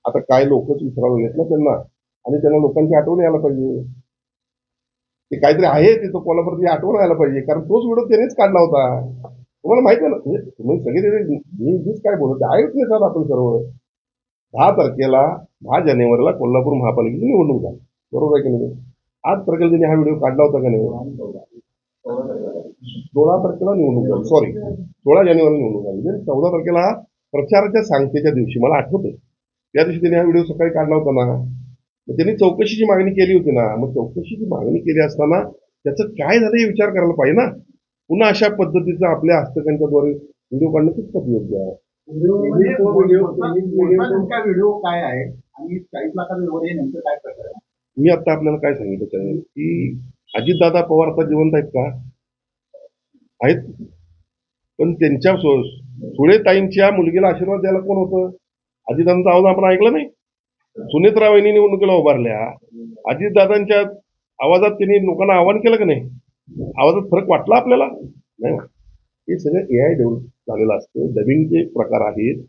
आता काय लोकच विसरायला येत ना त्यांना, आणि त्यांना लोकांची आठवण यायला पाहिजे. ते काहीतरी आहे तिथं कोल्हापूरची आठवण यायला पाहिजे, कारण तोच व्हिडिओ त्यानेच काढला होता. तुम्हाला माहिती आहे ना, म्हणजे तुम्ही सगळे मी जीच काय बोलतो आहेच नाही सर. आपण सर्व 10 तारखेला 10 जानेवारीला कोल्हापूर महापालिकेची निवडणूक झाली, बरोबर आहे की नाही? 8 तारखेला त्यांनी हा व्हिडिओ काढला होता का नाही? 16 तारखेला निवडणूक झाली, सॉरी 16 जानेवारी निवडणूक झाली. म्हणजे 14 तारखेला प्रचाराच्या सांगतेच्या दिवशी मला आठवतंय, त्या दिवशी त्यांनी हा व्हिडिओ सकाळी काढला होता ना. मग त्यांनी चौकशीची मागणी केली होती ना. मग चौकशीची मागणी केली असताना त्याचं काय झालं हे विचार करायला पाहिजे ना. पुन्हा अशा पद्धतीचं आपल्या हस्तकांच्याद्वारे व्हिडिओ काढणं कितपत योग्य आहे? व्हिडिओ काय आहे आणि 40 लाखांवर हे नेमकं काय प्रकार आहे? मी आता आपल्याला काय सांगितलं साहेब, की अजितदादा पवार आता जिवंत आहेत का? आहेत. पण त्यांच्या सुळेताईंच्या मुलगीला आशीर्वाद द्यायला कोण होतं? अजितदादांचा आवाज आपण ऐकला नाही? सुनेत्रा वहिनी निवडणुकीला उभारल्या, अजितदादांच्या आवाजात त्यांनी लोकांना आवाहन केलं का नाही? आवाजात फरक वाटला आपल्याला? नाही. हे सगळं AI डेव्हलप झालेलं असतं, डबिंगचे प्रकार आहेत.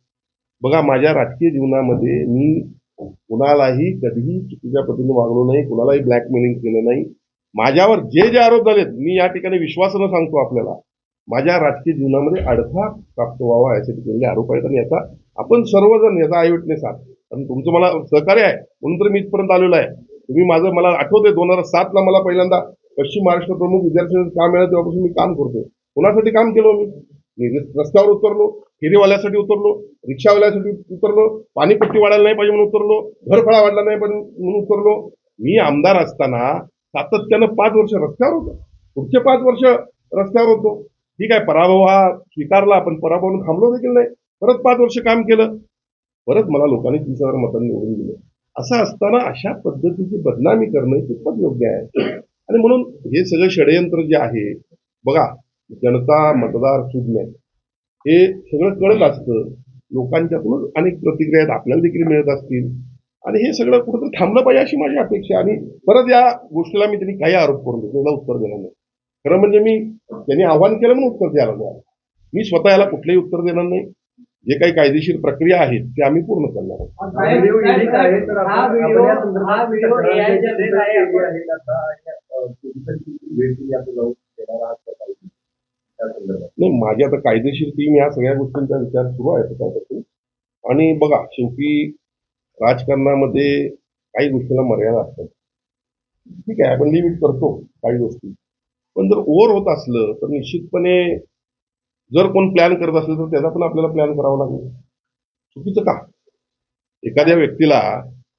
बघा, माझ्या राजकीय जीवनामध्ये मी कुणालाही कधीही चुकीच्या पद्धतीने वागलो नाही, कुणालाही ब्लॅकमेलिंग केलं नाही. माझ्यावर जे जे आरोप झालेत, मी या ठिकाणी विश्वासानं सांगतो आपल्याला, माझ्या राजकीय जीवनामध्ये अडथळा प्राप्त व्हावा यासाठी केलेले आरोप आहेत. आणि याचा आपण सर्वजण याचा आय विटनेस आहात, आणि तुमचं मला सहकार्य आहे म्हणून तर मी इथपर्यंत आलेलो आहे. तुम्ही माझं, मला आठवतंय 2007ला मला पहिल्यांदा पश्चिम महाराष्ट्र प्रमुख विद्यार्थ्यांचं काम मिळालं, तेव्हापासून मी काम करतोय. कुणासाठी काम केलं मी रस्त्यावर उतरलो, फेरीवाल्यासाठी उतरलो, रिक्षावाल्यासाठी उतरलो, पाणीपट्टी वाढायला नाही पाहिजे म्हणून उतरलो, घरफळा वाढला नाही पाहिजे म्हणून उतरलो. मी आमदार असताना सातत्यानं 5 वर्ष रस्त्यावर होतो, पुढचे 5 वर्ष रस्त्यावर होतो. ठीक आहे, पराभव हा स्वीकारला, पण पराभव थांबलो देखील नाही. परत 5 वर्ष काम केलं, परत मला लोकांनी 30,000 मतांनी निवडून दिलं. असं असताना अशा पद्धतीची बदनामी करणं कितपत योग्य आहे? आणि म्हणून हे सगळं षडयंत्र जे आहे, बघा, जनता मतदार सुज्ञ हे सगळं कळत असतं. लोकांच्यातून अनेक प्रतिक्रिया आपल्याला देखील मिळत असतील, आणि हे सगळं कुठेतरी थांबलं पाहिजे अशी माझी अपेक्षा. आणि परत या गोष्टीला मी त्यांनी काही आरोप करून त्याला उत्तर देणार नाही. खरं म्हणजे मी त्यांनी आव्हान केलं म्हणून उत्तर द्यायला नाही. मी स्वतः याला कुठलंही उत्तर देणार नाही. जे काही कायदेशीर प्रक्रिया आहेत ते आम्ही पूर्ण करणार आहोत. नाही, माझी आता कायदेशीर टीम या सगळ्या गोष्टींचा विचार सुरू आहे त्याच्यापासून. आणि बघा, शेवटी राजकारणामध्ये काही गोष्टीला मर्यादा असतात. ठीक आहे, आपण लिमिट करतो काही गोष्टी, पण जर ओव्हर होत असलं तर निश्चितपणे जर कोण प्लॅन करत असेल तर त्याचा पण आपल्याला प्लॅन करावा लागेल. चुकीचं का? एखाद्या व्यक्तीला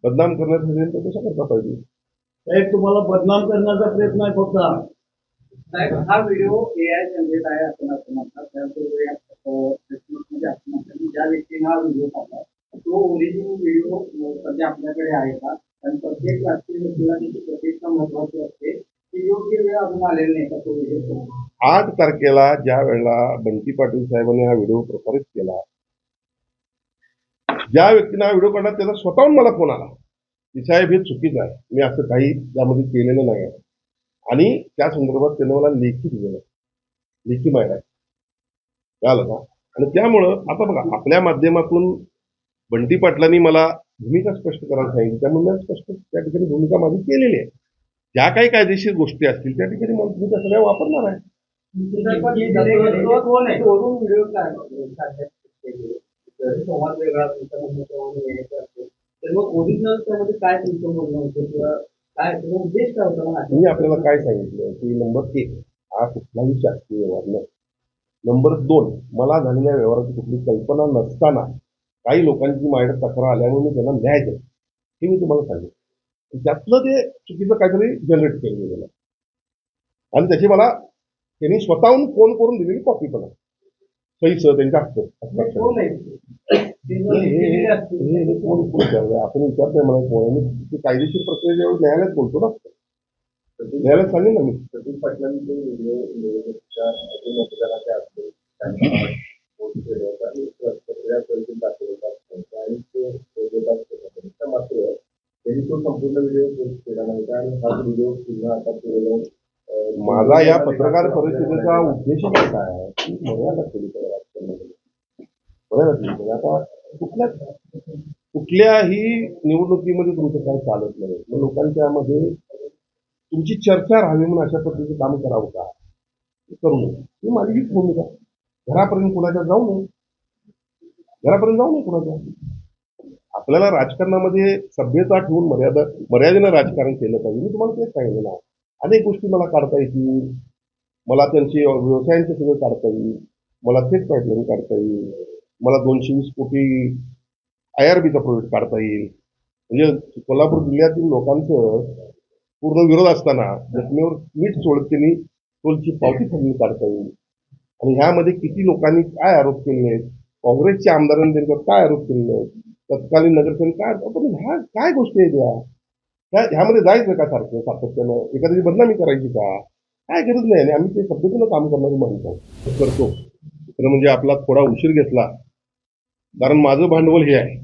बदनाम करण्याचा असेल तर कशा करता पाहिजे? साहेब, तुम्हाला बदनाम करण्याचा प्रयत्न आहे फक्त. साहेब, हा व्हिडिओ AI जनरेट आहे आपण असं म्हणतात. त्याचबरोबर ज्या व्यक्तीने हा व्हिडिओ टाकला तो ओरिजिनल व्हिडिओ सध्या आपल्याकडे आहे का? आणि प्रत्येक राजकीय व्यक्तीला त्याची प्रतिष्ठा महत्वाची असते, की योग्य वेळ अजून आलेला नाही का तो व्हिडिओ? 8 तारखेला ज्या वेळेला बंटी पाटील साहेबांनी हा व्हिडिओ प्रसारित केला, ज्या व्यक्तीने हा व्हिडिओ काढला त्याचा स्वतःहून मला फोन आला की साहेब हे चुकीचं आहे, मी असं काही त्यामध्ये केलेलं नाही आहे. आणि त्या संदर्भात त्यानं मला लेखी दिलेलं, लेखी माहिती आहे, कळालं का? आणि त्यामुळं आता बघा, आपल्या माध्यमातून बंटी पाटलांनी मला भूमिका स्पष्ट करायला सांगितली, त्यामुळे स्पष्ट त्या ठिकाणी भूमिका माझी केलेली आहे. ज्या काही कायदेशीर गोष्टी असतील त्या ठिकाणी मला तुम्ही त्या सगळ्या वापरणार आहे. संवाद वेगळा तर मग ओरिजिनल त्यामध्ये काय तुमचं बोलणं होतं किंवा काय उद्देश काय होता? मी आपल्याला काय सांगितलं की नंबर 1 हा कुठलाही शासकीय व्यवहार नाही. नंबर 2, मला झालेल्या व्यवहाराची कुठली कल्पना नसताना काही लोकांची माझ्याकडे तक्रार आल्यामुळे मी त्यांना न्याय दिला, हे मी तुम्हाला सांगितलं. त्यातलं ते चुकीचं काहीतरी जनरेट केलं गेलं, आणि त्याची मला त्यांनी स्वतःहून फोन करून दिलेली कॉपी पण आहे, सहीसह त्यांच्या हस्ते. आपण विचारतोय मला कोण, कायदेशीर प्रक्रिया जेव्हा न्यायालयात बोलतो ना, न्यायालयात सांगेल ना मी. सचिन पाटलांचे व्हिडिओ मतदानाच्या मात्र त्यांनी तो संपूर्ण व्हिडिओ पोस्ट केला नाही, आणि हा व्हिडिओ पुन्हा आता माझा या पत्रकार परिषदेचा उद्देश काय आहे की मर्यादा केली पाहिजे राजकारणामध्ये. आता कुठल्याच कुठल्याही निवडणुकीमध्ये तुमचं काय चालत नाही. मग लोकांच्या मध्ये तुमची चर्चा राहावी म्हणून अशा पद्धतीचं काम करावं का? करू नये. ही माझी हीच भूमिका. घरापर्यंत कुणाच्या जाऊ नये. घरापर्यंत जाऊ नये कुणाच्या. आपल्याला राजकारणामध्ये सभ्यता ठेवून मर्यादेनं राजकारण केलं पाहिजे. मी तुम्हाला तेच सांगितलं ना. अनेक गोष्टी मला काढता येतील. मला त्यांची व्यवसायांचे सगळं काढता येईल. मला थेट पाईपलाईन काढता येईल. मला 220 कोटी IRBचा प्रोजेक्ट काढता येईल. म्हणजे कोल्हापूर जिल्ह्यातील लोकांचं पूर्ण विरोध असताना जखमीवर मीठ सोडतीने टोलची पावती फाडून काढता येईल. आणि ह्यामध्ये किती लोकांनी काय आरोप केले आहेत, काँग्रेसच्या आमदारांनी त्यांच्यावर काय आरोप केलेले आहेत, तत्कालीन नगरसेवक काय, पण ह्या काय गोष्टी आहेत ह्यामध्ये जायचं का सातत्यानं एखाद्याची बदनामी करायची का? काय गरज नाही. आणि आम्ही ते पद्धतीनं काम करणारी माणसं करतो. तर म्हणजे आपला थोडा उशीर घेतला, कारण माझं भांडवल हे आहे.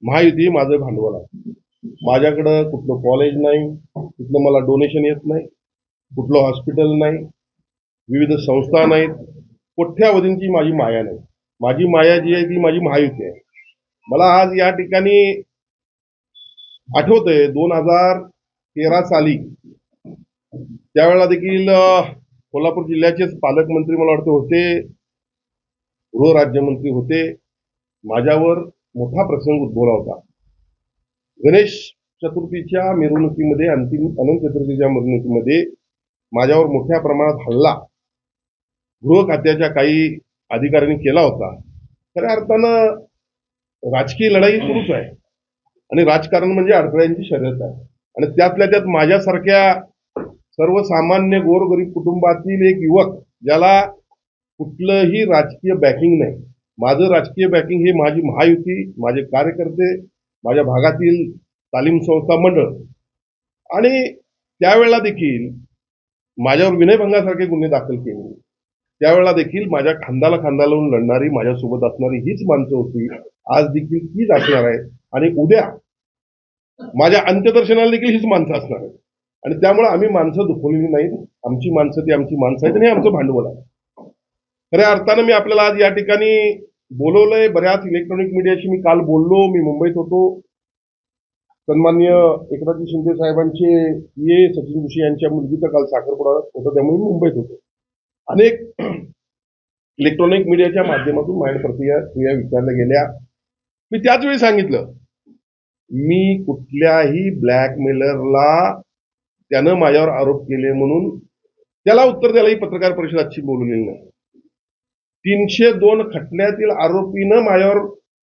महायुती माझं भांडवल आहे. माझ्याकडं कुठलं कॉलेज नाही, कुठलं मला डोनेशन येत नाही, कुठलं हॉस्पिटल नाही, विविध संस्था नाहीत, कोट्यावधींची माझी माया नाही. माझी माया जी आहे ती माझी महायुती आहे. मला आज या ठिकाणी आठवतंय 2013 साली त्यावेळेला देखील कोल्हापूर जिल्ह्याचेच पालकमंत्री मला वाटतं होते, गृहराज्यमंत्री होते. माझ्यावर मोठा प्रसंग उद्भवला होता. गणेश चतुर्थीच्या मिरवणुकीमध्ये, अनंत चतुर्थीच्या मिरवणुकीमध्ये माझ्यावर मोठ्या प्रमाणात हल्ला गृह खात्याच्या काही अधिकाऱ्यांनी केला होता. खऱ्या अर्थानं राजकीय लढाई सुरूच आहे आणि राजकारण म्हणजे अडथळ्यांची शर्यत आहे. आणि त्यातल्या त्यात माझ्यासारख्या सर्वसामान्य गोरगरीब कुटुंबातील एक युवक ज्याला कुठलंही राजकीय बॅकिंग नाही. माझं राजकीय बॅकिंग हे माझी महायुती, माझे कार्यकर्ते, माझ्या भागातील तालीम संस्था मंडळ. आणि त्यावेळेला देखील माझ्यावर विनयभंगासारखे गुन्हे दाखल केले. त्यावेळेला देखील माझ्या खांद्याला खांदा लावून लढणारी, माझ्यासोबत असणारी हीच माणसं होती. आज देखील तीच असणार आहेत आणि उद्या माझ्या अंत्यदर्शनाला देखील हीच माणसं असणार आहेत. आणि त्यामुळे आम्ही माणसं दुखवलेली नाहीत. आमची माणसं ती आमची माणसं आहेत आणि हे आमचं भांडवल आहे. खऱ्या अर्थानं मी आपल्याला आज या ठिकाणी बोलवलंय. बऱ्याच इलेक्ट्रॉनिक मीडियाशी मी काल बोललो. मी मुंबईत होतो. सन्माननीय एकनाथजी शिंदे साहेबांचे सचिन जोशी यांच्या मुलगीचा काल साखरपुडा होता, त्यामुळे मी मुंबईत होतो. अनेक इलेक्ट्रॉनिक मीडियाच्या माध्यमातून माझ्या प्रतिक्रिया विचारल्या गेल्या. मी त्याच वेळी सांगितलं, मी कुठल्याही ब्लॅकमेलरला त्यानं माझ्यावर आरोप केले म्हणून त्याला उत्तर द्यायला ही पत्रकार परिषद आजची बोलवलेली नाही. 302 खटल्यातील आरोपीनं माझ्यावर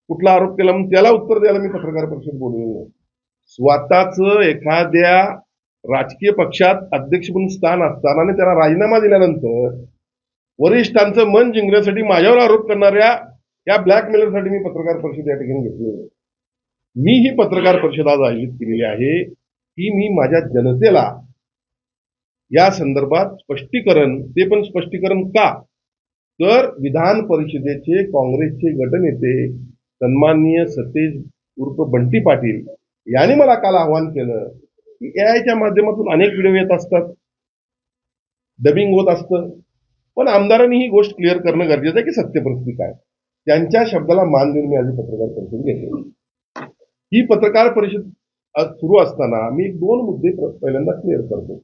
कुठला आरोप केला म्हणून त्याला उत्तर द्यायला मी पत्रकार परिषद बोलवलेली नाही. स्वतःच एखाद्या राजकीय पक्षात अध्यक्ष म्हणून स्थान असताना आणि त्याला राजीनामा दिल्यानंतर वरिष्ठांचं मन जिंकण्यासाठी माझ्यावर आरोप करणाऱ्या या ब्लॅकमेलरसाठी मी पत्रकार परिषद या ठिकाणी घेतली आहे. मी ही पत्रकार परिषद आज आयोजित केलेली आहे की मी माझ्या जनतेला या संदर्भात स्पष्टीकरण, ते पण स्पष्टीकरण का, तर विधान परिषदेचे काँग्रेसचे गटनेते सन्माननीय सतेज उर्फ बंटी पाटील यांनी मला काल आवाहन केलं की AIच्या माध्यमातून अनेक व्हिडिओ येत असतात, डबिंग होत असतं, पण आमदारांनी ही गोष्ट क्लिअर करणं गरजेचं आहे की सत्य परिस्थिती काय. त्यांच्या शब्दाला मान देऊन मी आज पत्रकार परिषद घेतली. ही पत्रकार परिषद सुरू असताना मी 2 मुद्दे पहिल्यांदा क्लिअर करतो.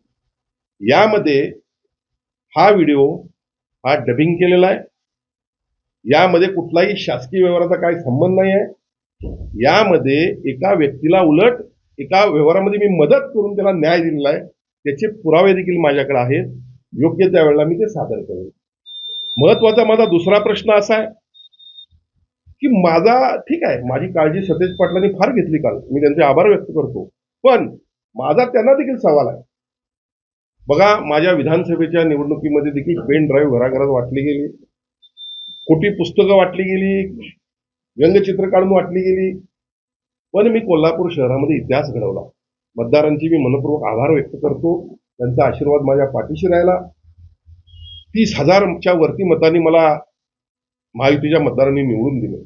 यामध्ये हा व्हिडिओ हा डबिंग केलेला आहे. यामध्ये कुठलाही शासकीय व्यवहाराचा काही संबंध नाही आहे. यामध्ये एका व्यक्तीला उलट एका व्यवहारामध्ये मी मदत करून त्याला न्याय दिलेला आहे. त्याचे पुरावे देखील माझ्याकडे आहेत. योग्य त्यावेळेला मी ते सादर करेन. महत्वाचा माझा दुसरा प्रश्न असा आहे की ठीक आहे, माझी काळजी सतेज पाटलांनी फार घेतली काल, मी त्यांचे आभार व्यक्त करतो. पण माझा त्यांना देखील सवाल आहे. बघा, माझ्या विधानसभेच्या निवडणुकीमध्ये देखील पेन ड्राईव्ह घराघरात वाटली गेली, खोटी पुस्तकं वाटली गेली, व्यंगचित्र काढून वाटली गेली. पण मी कोल्हापूर शहरामध्ये इतिहास घडवला. मतदारांची मी मनपूर्वक आभार व्यक्त करतो. त्यांचा आशीर्वाद माझ्या पाठीशी राहिला. 30,000च्या वरती मतांनी मला महायुतीच्या मतदारांनी निवडून दिले.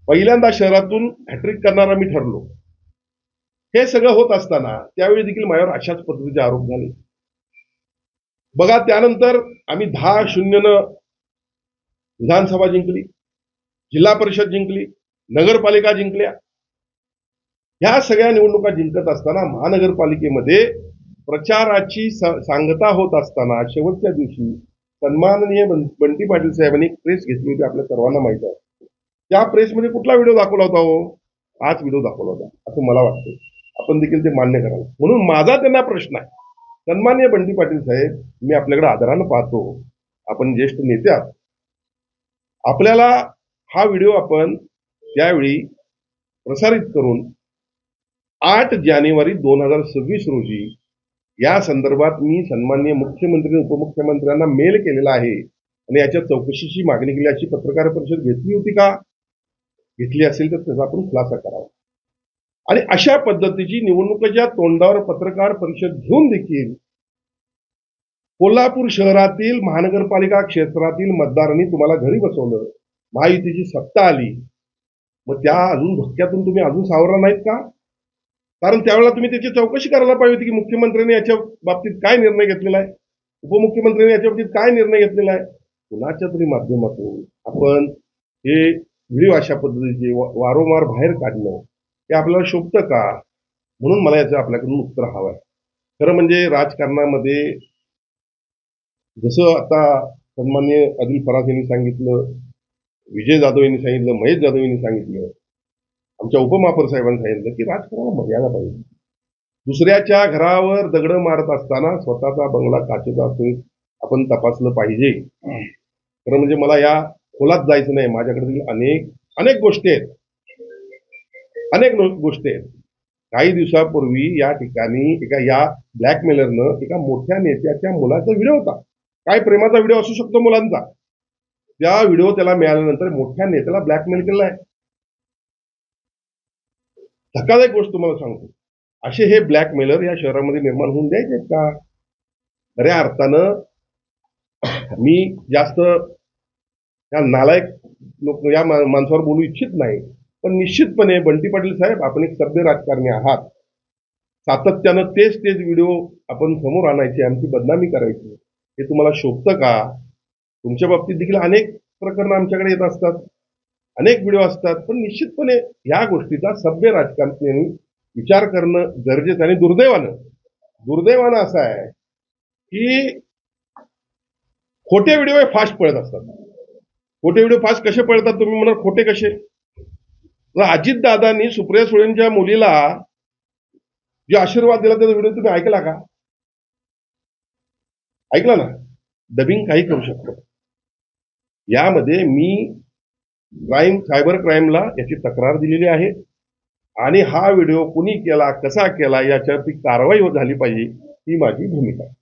पहिल्यांदा शहरातून हॅट्रिक करणारा मी ठरलो. हे सगळं होत असताना त्यावेळी देखील माझ्यावर अशाच पद्धतीचे आरोप झाले. बघा, त्यानंतर आम्ही 10-0 विधानसभा जिंकली, जिल्हा परिषद जिंकली, नगरपालिका जिंकल्या. ह्या सगळ्या निवडणुका जिंकत असताना महानगरपालिकेमध्ये प्रचाराची सांगता होत असताना शेवटच्या दिवशी सन्माननीय बंटी पाटील साहेबांनी एक प्रेस घेतली होती, आपल्या सर्वांना माहित आहे. त्या प्रेसमध्ये कुठला व्हिडिओ दाखवला होता हो? हाच व्हिडिओ दाखवला होता असं मला वाटतं. आपण देखील ते मान्य कराल. म्हणून माझा त्यांना प्रश्न आहे, सन्माननीय बंटी पाटील साहेब, मी आपल्याकडे आदरानं पाहतो, आपण ज्येष्ठ नेते आहात. आपल्याला हा व्हिडिओ आपण त्यावेळी प्रसारित करून 8 जानेवारी 2026 रोजी या संदर्भात मी सन्माननीय मुख्यमंत्री उपमुख्यमंत्र्यांना मेल केलेला आहे आणि याच्या चौकशीची मागणी केली. अशी पत्रकार परिषद घेतली होती का? घेतली असेल तर त्याचा आपण खुलासा करावा. आणि अशा पद्धतीची निवडणुकीच्या तोंडावर पत्रकार परिषद घेऊन देखील कोल्हापूर शहरातील महानगरपालिका क्षेत्रातील मतदारांनी तुम्हाला घरी बसवलं, महायुतीची सत्ता आली, मग त्या अजून धक्क्यातून तुम्ही अजून सावरला नाहीत का? कारण त्यावेळेला तुम्ही त्याची चौकशी करायला पाहिजे होती की मुख्यमंत्र्यांनी याच्या बाबतीत काय निर्णय घेतलेला आहे, उपमुख्यमंत्र्यांनी याच्या बाबतीत काय निर्णय घेतलेला आहे. कुणाच्या तरी माध्यमातून आपण हे व्हिडिओ अशा पद्धतीचे वारंवार बाहेर काढणं हे आपल्याला शोभतं का? म्हणून मला याचं आपल्याकडून उत्तर हवं आहे. खरं म्हणजे राजकारणामध्ये जसं आता सन्माननीय आदिल फरास यांनी सांगितलं, विजय जाधव यांनी सांगितलं, महेश जाधव यांनी सांगितलं, आमच्या उपमहापौर साहेबांनी सांगितलं की राजकारणाला मर्यादा पाहिजे. दुसऱ्याच्या घरावर दगडं मारत असताना स्वतःचा बंगला काचेचा असून आपण तपासलं पाहिजे. खरं म्हणजे मला या खोलात जायचं नाही. माझ्याकडे अनेक गोष्टी आहेत, काही दिवसापूर्वी या ठिकाणी या ब्लॅकमेलरनं एका मोठ्या नेत्याच्या मुलाचा व्हिडिओ होता, काय प्रेमाचा व्हिडिओ असू शकतो मुलांचा, त्या व्हिडिओ त्याला मिळाल्यानंतर मोठ्या नेत्याला ब्लॅकमेल केलं आहे. धक्कादायक गोष्ट तुम्हाला सांगतो, असे हे ब्लॅकमेलर या शहरामध्ये निर्माण होऊन द्यायचे का? खऱ्या अर्थानं मी जास्त या नालायक लोक या माणसावर बोलू इच्छित नाही, पण निश्चितपणे बंटी पाटील साहेब, आपण एक सभ्य राजकारणी आहात. सातत्यानं तेच व्हिडिओ आपण समोर आणायचे, आमची बदनामी करायची, हे तुम्हाला शोभतं का? तुमच्या बाबतीत देखील अनेक प्रकरणं आमच्याकडे येत असतात, अनेक व्हिडिओ असतात, पण निश्चितपणे या गोष्टीचा सभ्य राजकारण्यांनी विचार करणं गरजेचं. आणि दुर्दैवानं असं आहे की खोटे व्हिडिओ फास्ट पळत असतात. खोटे व्हिडिओ फास्ट कसे पळतात तुम्ही म्हणाल, खोटे कसे? अजितदादांनी सुप्रिया सुळेंच्या मुलीला जे आशीर्वाद दिला त्याचा व्हिडिओ तुम्ही ऐकला का? ऐकला ना? डबिंग काही करू शकतो. यामध्ये मी सायबर क्राईमला याची तक्रार दिलेली आहे आणि हा व्हिडिओ कुणी केला, कसा केला, याच्यावरती कारवाई झाली पाहिजे, ही माझी भूमिका आहे.